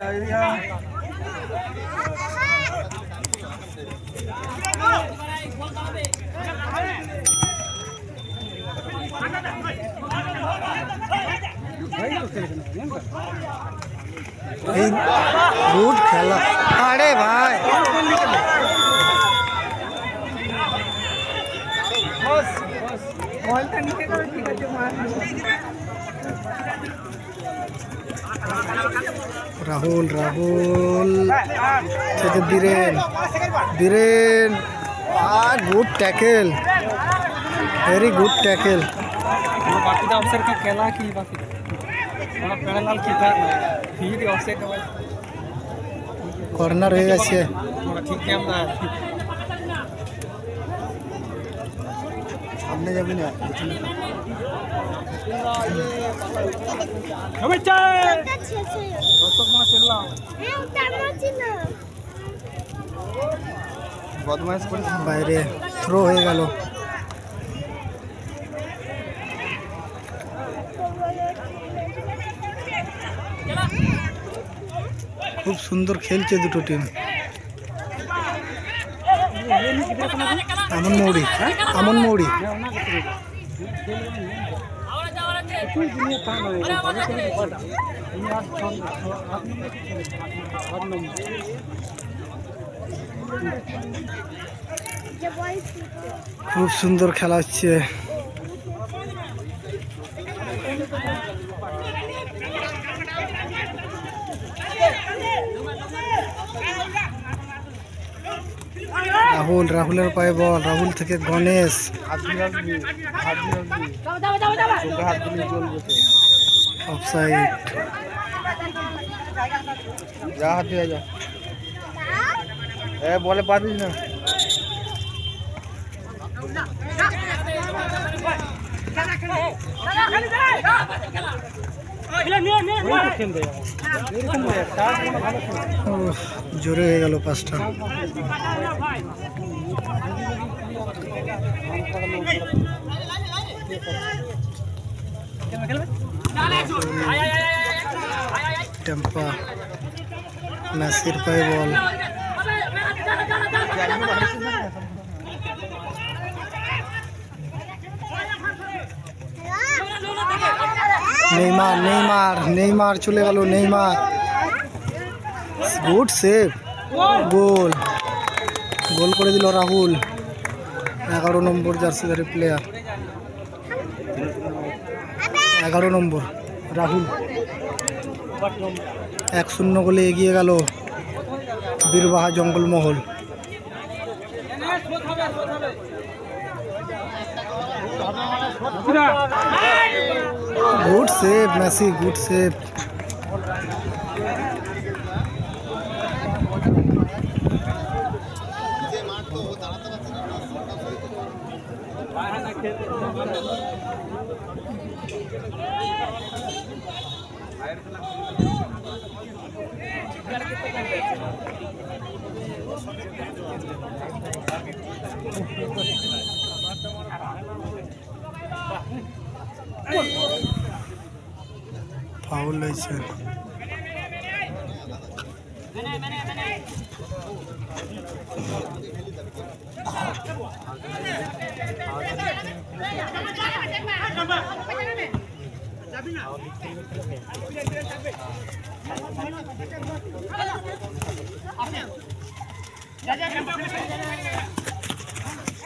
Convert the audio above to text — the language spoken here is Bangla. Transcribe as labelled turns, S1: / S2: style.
S1: गुड खेला। अरे भाई Rahul Rahul Biren Biren good tackle very good tackle.
S2: बाकी अफसर का खेला कि बाकी पैरालाल की फिर अफसर का
S1: কর্নার হয়ে গেছে।
S2: ঠিক है আমরা
S1: সামনে যাবি না
S2: বদমাইশ করে
S1: বাইরে থ্রো হয়ে গেল। খুব সুন্দর খেলছে দুটো টিম। আমন মৌরি আমন মৌরি খুব সুন্দর খেলা হচ্ছে। রাহুল রাহুলের পায়ে বল রাহুল থেকে গণেশ অফসাইড।
S2: যা হাত দিয়ে যা বলে পারিস না
S1: জোরে হয়ে গেল পাঁচটা। টেম্পা নাসির পায়ে বল নেইমার নেইমার নেইমার চলে গেল Neymar good save goal goal করে দিল রাহুল 11 নম্বর জার্সিধারী প্লেয়ার 11 নম্বর রাহুল 1-0 গোলে এগিয়ে গেল Birbaha Jangalmahal. Good save Messi good save. Foul হয়েছে।